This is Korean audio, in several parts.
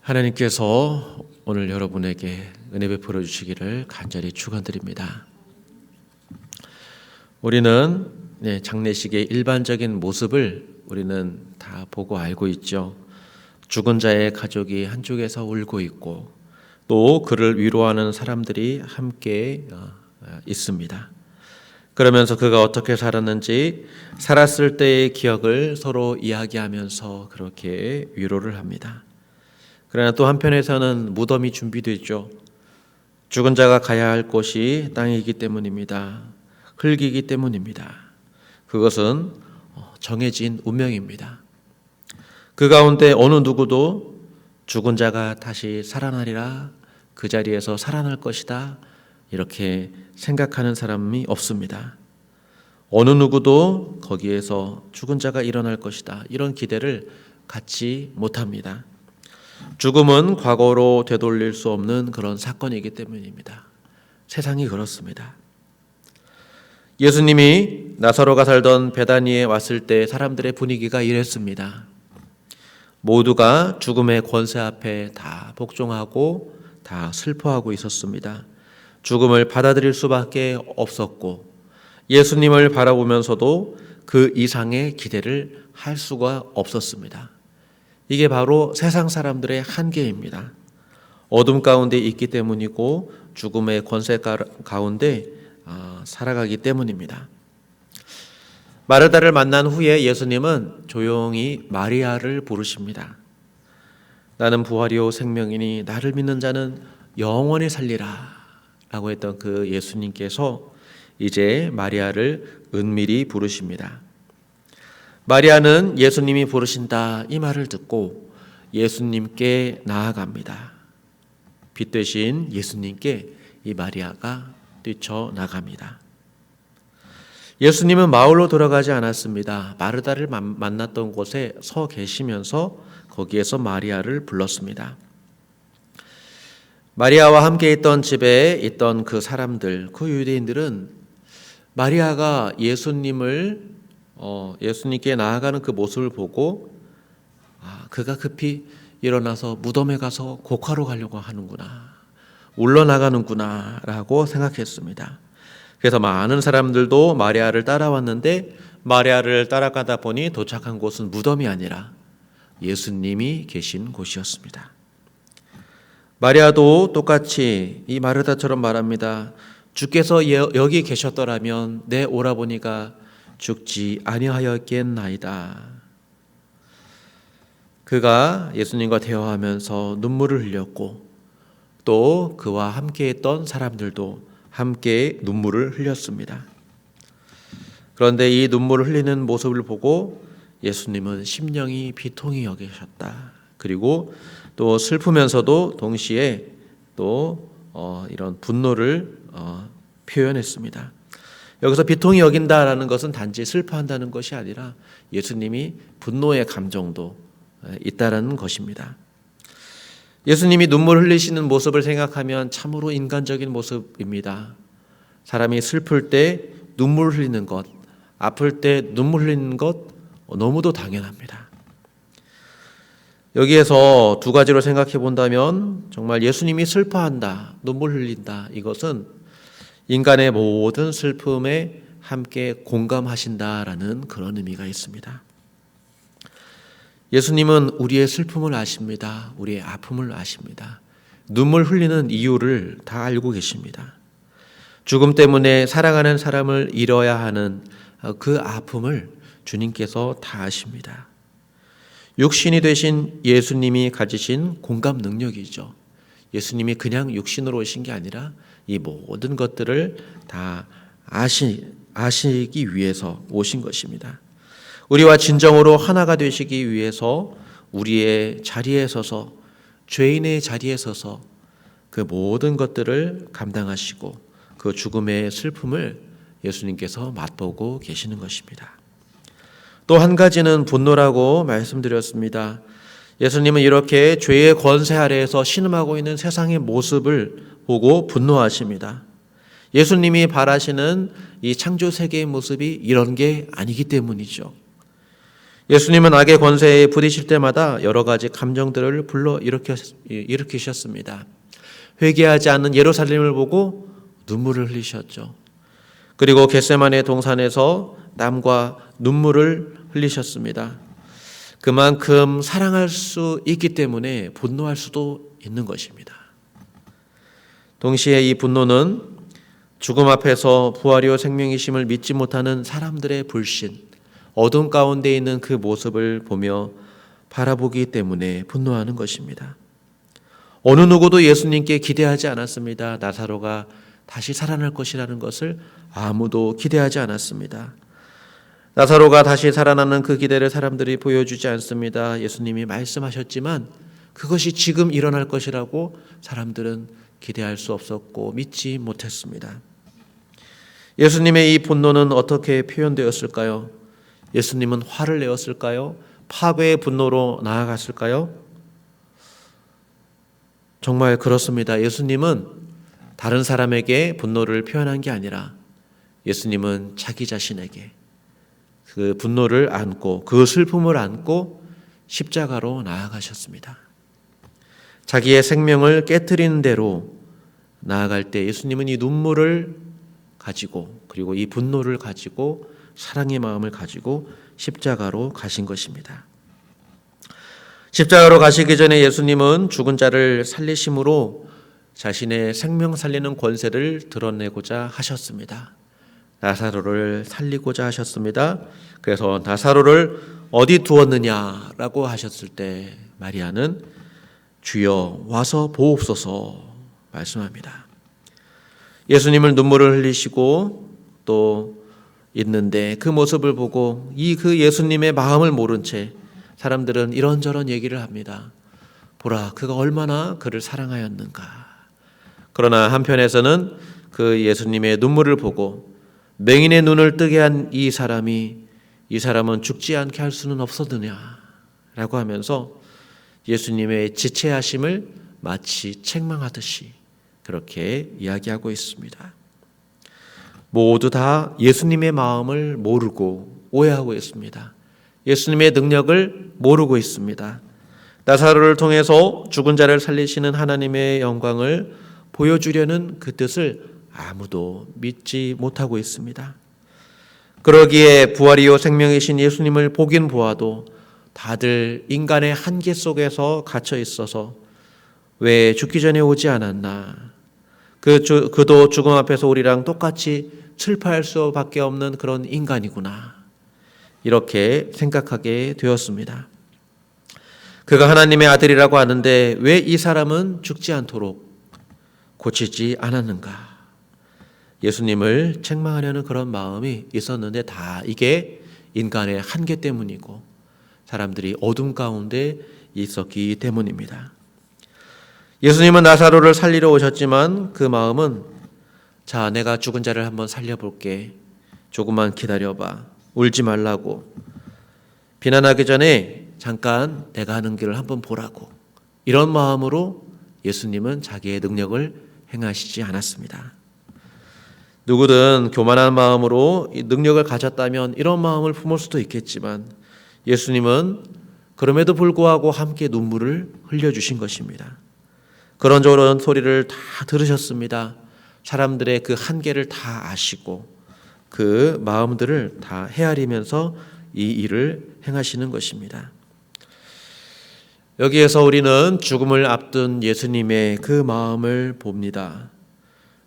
하나님께서 오늘 여러분에게 은혜 베풀어 주시기를 간절히 축원드립니다. 우리는 장례식의 일반적인 모습을 우리는 다 보고 알고 있죠. 죽은 자의 가족이 한쪽에서 울고 있고 또 그를 위로하는 사람들이 함께 있습니다. 그러면서 그가 어떻게 살았는지 살았을 때의 기억을 서로 이야기하면서 그렇게 위로를 합니다. 그러나 또 한편에서는 무덤이 준비되죠. 죽은 자가 가야 할 곳이 땅이기 때문입니다. 흙이기 때문입니다. 그것은 정해진 운명입니다. 그 가운데 어느 누구도 죽은 자가 다시 살아나리라, 그 자리에서 살아날 것이다, 이렇게 생각하는 사람이 없습니다. 어느 누구도 거기에서 죽은 자가 일어날 것이다, 이런 기대를 갖지 못합니다. 죽음은 과거로 되돌릴 수 없는 그런 사건이기 때문입니다. 세상이 그렇습니다. 예수님이 나사로가 살던 베다니에 왔을 때 사람들의 분위기가 이랬습니다. 모두가 죽음의 권세 앞에 다 복종하고 다 슬퍼하고 있었습니다. 죽음을 받아들일 수밖에 없었고 예수님을 바라보면서도 그 이상의 기대를 할 수가 없었습니다. 이게 바로 세상 사람들의 한계입니다. 어둠 가운데 있기 때문이고 죽음의 권세 가운데 살아가기 때문입니다. 마르다를 만난 후에 예수님은 조용히 마리아를 부르십니다. 나는 부활이요 생명이니 나를 믿는 자는 영원히 살리라 라고 했던 그 예수님께서 이제 마리아를 은밀히 부르십니다. 마리아는 예수님이 부르신다 이 말을 듣고 예수님께 나아갑니다. 빛 되신 예수님께 이 마리아가 뛰쳐나갑니다. 예수님은 마을로 돌아가지 않았습니다. 마르다를 만났던 곳에 서 계시면서 거기에서 마리아를 불렀습니다. 마리아와 함께 있던 집에 있던 그 사람들, 그 유대인들은 마리아가 예수님께 나아가는 그 모습을 보고 그가 급히 일어나서 무덤에 가서 곡하러 가려고 하는구나, 울러나가는구나 라고 생각했습니다. 그래서 많은 사람들도 마리아를 따라왔는데 마리아를 따라가다 보니 도착한 곳은 무덤이 아니라 예수님이 계신 곳이었습니다. 마리아도 똑같이 이 마르다처럼 말합니다. 주께서 여기 계셨더라면 내 오라버니가 죽지 아니하였겠나이다. 그가 예수님과 대화하면서 눈물을 흘렸고 또 그와 함께 했던 사람들도 함께 눈물을 흘렸습니다. 그런데 이 눈물을 흘리는 모습을 보고 예수님은 심령이 비통히 여기셨다. 그리고 또 슬프면서도 동시에 또 이런 분노를 표현했습니다. 여기서 비통히 여긴다라는 것은 단지 슬퍼한다는 것이 아니라 예수님이 분노의 감정도 있다라는 것입니다. 예수님이 눈물 흘리시는 모습을 생각하면 참으로 인간적인 모습입니다. 사람이 슬플 때 눈물 흘리는 것, 아플 때 눈물 흘리는 것 너무도 당연합니다. 여기에서 두 가지로 생각해 본다면 정말 예수님이 슬퍼한다, 눈물 흘린다, 이것은 인간의 모든 슬픔에 함께 공감하신다라는 그런 의미가 있습니다. 예수님은 우리의 슬픔을 아십니다. 우리의 아픔을 아십니다. 눈물 흘리는 이유를 다 알고 계십니다. 죽음 때문에 사랑하는 사람을 잃어야 하는 그 아픔을 주님께서 다 아십니다. 육신이 되신 예수님이 가지신 공감 능력이죠. 예수님이 그냥 육신으로 오신 게 아니라 이 모든 것들을 다 아시기 위해서 오신 것입니다. 우리와 진정으로 하나가 되시기 위해서 우리의 자리에 서서, 죄인의 자리에 서서 그 모든 것들을 감당하시고 그 죽음의 슬픔을 예수님께서 맛보고 계시는 것입니다. 또 한 가지는 분노라고 말씀드렸습니다. 예수님은 이렇게 죄의 권세 아래에서 신음하고 있는 세상의 모습을 보고 분노하십니다. 예수님이 바라시는 이 창조 세계의 모습이 이런 게 아니기 때문이죠. 예수님은 악의 권세에 부딪힐 때마다 여러 가지 감정들을 불러 일으키셨습니다. 회개하지 않는 예루살렘을 보고 눈물을 흘리셨죠. 그리고 겟세마네 동산에서 땀과 눈물을 흘리셨습니다. 그만큼 사랑할 수 있기 때문에 분노할 수도 있는 것입니다. 동시에 이 분노는 죽음 앞에서 부활이요 생명이심을 믿지 못하는 사람들의 불신, 어둠 가운데 있는 그 모습을 보며 바라보기 때문에 분노하는 것입니다. 어느 누구도 예수님께 기대하지 않았습니다. 나사로가 다시 살아날 것이라는 것을 아무도 기대하지 않았습니다. 나사로가 다시 살아나는 그 기대를 사람들이 보여주지 않습니다. 예수님이 말씀하셨지만 그것이 지금 일어날 것이라고 사람들은 기대할 수 없었고 믿지 못했습니다. 예수님의 이 분노는 어떻게 표현되었을까요? 예수님은 화를 내었을까요? 파괴의 분노로 나아갔을까요? 정말 그렇습니다. 예수님은 다른 사람에게 분노를 표현한 게 아니라 예수님은 자기 자신에게 그 분노를 안고 그 슬픔을 안고 십자가로 나아가셨습니다. 자기의 생명을 깨트리는 대로 나아갈 때 예수님은 이 눈물을 가지고 그리고 이 분노를 가지고 사랑의 마음을 가지고 십자가로 가신 것입니다. 십자가로 가시기 전에 예수님은 죽은 자를 살리심으로 자신의 생명 살리는 권세를 드러내고자 하셨습니다. 나사로를 살리고자 하셨습니다. 그래서 나사로를 어디 두었느냐라고 하셨을 때 마리아는 주여 와서 보옵소서 말씀합니다. 예수님을 눈물을 흘리시고 또 있는데 그 모습을 보고 그 예수님의 마음을 모른 채 사람들은 이런저런 얘기를 합니다. 보라, 그가 얼마나 그를 사랑하였는가. 그러나 한편에서는 그 예수님의 눈물을 보고 맹인의 눈을 뜨게 한 이 사람은 죽지 않게 할 수는 없었느냐라고 하면서 예수님의 지체하심을 마치 책망하듯이 그렇게 이야기하고 있습니다. 모두 다 예수님의 마음을 모르고 오해하고 있습니다. 예수님의 능력을 모르고 있습니다. 나사로를 통해서 죽은 자를 살리시는 하나님의 영광을 보여주려는 그 뜻을 아무도 믿지 못하고 있습니다. 그러기에 부활이요 생명이신 예수님을 보긴 보아도 다들 인간의 한계 속에서 갇혀 있어서 왜 죽기 전에 오지 않았나. 그도 죽음 앞에서 우리랑 똑같이 슬퍼할 수밖에 없는 그런 인간이구나. 이렇게 생각하게 되었습니다. 그가 하나님의 아들이라고 하는데 왜 이 사람은 죽지 않도록 고치지 않았는가? 예수님을 책망하려는 그런 마음이 있었는데 다 이게 인간의 한계 때문이고 사람들이 어둠 가운데 있었기 때문입니다. 예수님은 나사로를 살리러 오셨지만 그 마음은 자, 내가 죽은 자를 한번 살려볼게. 조금만 기다려봐. 울지 말라고. 비난하기 전에 잠깐 내가 하는 길을 한번 보라고. 이런 마음으로 예수님은 자기의 능력을 행하시지 않았습니다. 누구든 교만한 마음으로 이 능력을 가졌다면 이런 마음을 품을 수도 있겠지만 예수님은 그럼에도 불구하고 함께 눈물을 흘려주신 것입니다. 그런저런 소리를 다 들으셨습니다. 사람들의 그 한계를 다 아시고 그 마음들을 다 헤아리면서 이 일을 행하시는 것입니다. 여기에서 우리는 죽음을 앞둔 예수님의 그 마음을 봅니다.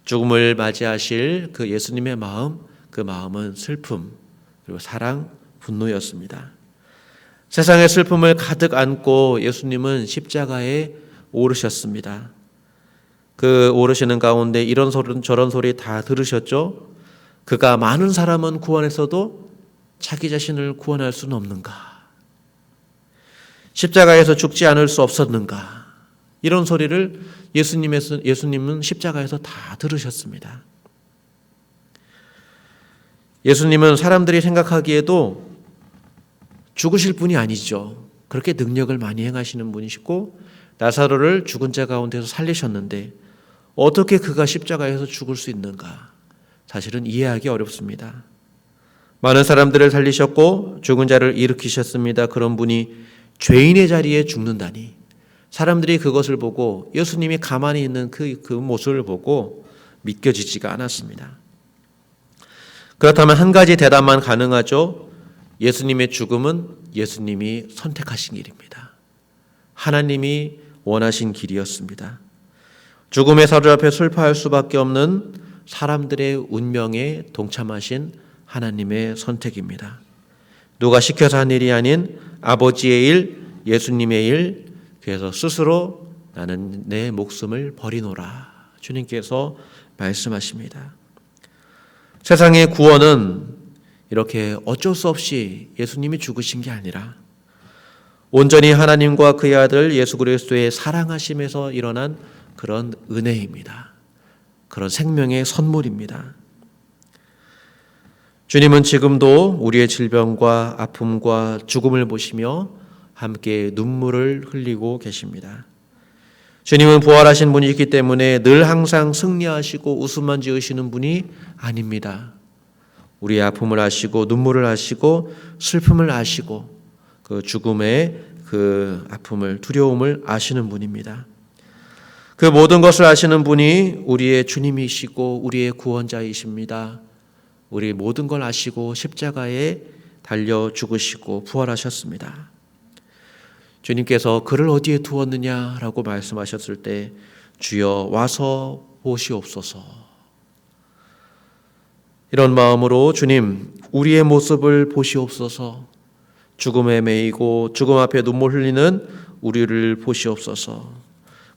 죽음을 맞이하실 그 예수님의 마음, 그 마음은 슬픔, 그리고 사랑, 분노였습니다. 세상의 슬픔을 가득 안고 예수님은 십자가에 오르셨습니다. 그 오르시는 가운데 이런 소리 저런 소리 다 들으셨죠? 그가 많은 사람은 구원했어도 자기 자신을 구원할 수는 없는가? 십자가에서 죽지 않을 수 없었는가? 이런 소리를 예수님은 십자가에서 다 들으셨습니다. 예수님은 사람들이 생각하기에도 죽으실 분이 아니죠. 그렇게 능력을 많이 행하시는 분이시고 나사로를 죽은 자 가운데서 살리셨는데 어떻게 그가 십자가에서 죽을 수 있는가? 사실은 이해하기 어렵습니다. 많은 사람들을 살리셨고 죽은 자를 일으키셨습니다. 그런 분이 죄인의 자리에 죽는다니. 사람들이 그것을 보고 예수님이 가만히 있는 그 모습을 보고 믿겨지지가 않았습니다. 그렇다면 한 가지 대답만 가능하죠. 예수님의 죽음은 예수님이 선택하신 길입니다. 하나님이 원하신 길이었습니다. 죽음에 사로잡혀 슬퍼할 수밖에 없는 사람들의 운명에 동참하신 하나님의 선택입니다. 누가 시켜서 한 일이 아닌 아버지의 일, 예수님의 일, 그래서 스스로 나는 내 목숨을 버리노라 주님께서 말씀하십니다. 세상의 구원은 이렇게 어쩔 수 없이 예수님이 죽으신 게 아니라 온전히 하나님과 그의 아들 예수 그리스도의 사랑하심에서 일어난 그런 은혜입니다. 그런 생명의 선물입니다. 주님은 지금도 우리의 질병과 아픔과 죽음을 보시며 함께 눈물을 흘리고 계십니다. 주님은 부활하신 분이기 때문에 늘 항상 승리하시고 웃음만 지으시는 분이 아닙니다. 우리의 아픔을 아시고 눈물을 아시고 슬픔을 아시고 그 죽음의 그 아픔을 두려움을 아시는 분입니다. 그 모든 것을 아시는 분이 우리의 주님이시고 우리의 구원자이십니다. 우리 모든 걸 아시고 십자가에 달려 죽으시고 부활하셨습니다. 주님께서 그를 어디에 두었느냐라고 말씀하셨을 때 주여 와서 보시옵소서. 이런 마음으로 주님 우리의 모습을 보시옵소서. 죽음에 매이고 죽음 앞에 눈물 흘리는 우리를 보시옵소서.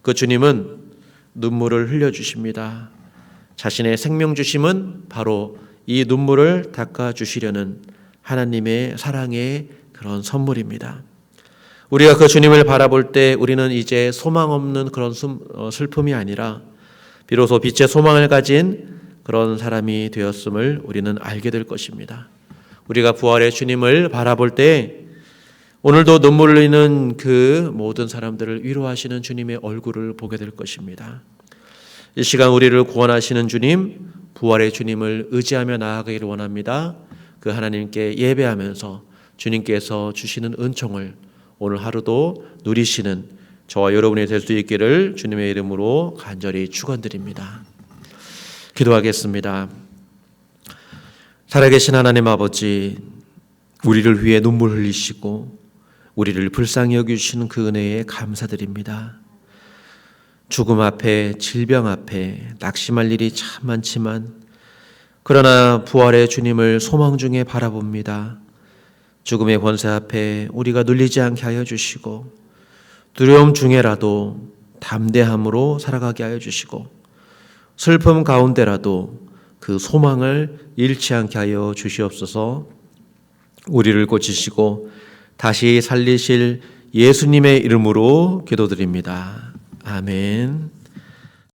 그 주님은 눈물을 흘려주십니다. 자신의 생명 주심은 바로 이 눈물을 닦아주시려는 하나님의 사랑의 그런 선물입니다. 우리가 그 주님을 바라볼 때 우리는 이제 소망 없는 그런 슬픔이 아니라 비로소 빛의 소망을 가진 그런 사람이 되었음을 우리는 알게 될 것입니다. 우리가 부활의 주님을 바라볼 때 오늘도 눈물 흘리는 그 모든 사람들을 위로하시는 주님의 얼굴을 보게 될 것입니다. 이 시간 우리를 구원하시는 주님, 부활의 주님을 의지하며 나아가기를 원합니다. 그 하나님께 예배하면서 주님께서 주시는 은총을 오늘 하루도 누리시는 저와 여러분이 될 수 있기를 주님의 이름으로 간절히 축원드립니다. 기도하겠습니다. 살아계신 하나님 아버지, 우리를 위해 눈물 흘리시고 우리를 불쌍히 여기시는 그 은혜에 감사드립니다. 죽음 앞에 질병 앞에 낙심할 일이 참 많지만 그러나 부활의 주님을 소망 중에 바라봅니다. 죽음의 권세 앞에 우리가 눌리지 않게 하여 주시고 두려움 중에라도 담대함으로 살아가게 하여 주시고 슬픔 가운데라도 그 소망을 잃지 않게 하여 주시옵소서. 우리를 고치시고 다시 살리실 예수님의 이름으로 기도드립니다. 아멘.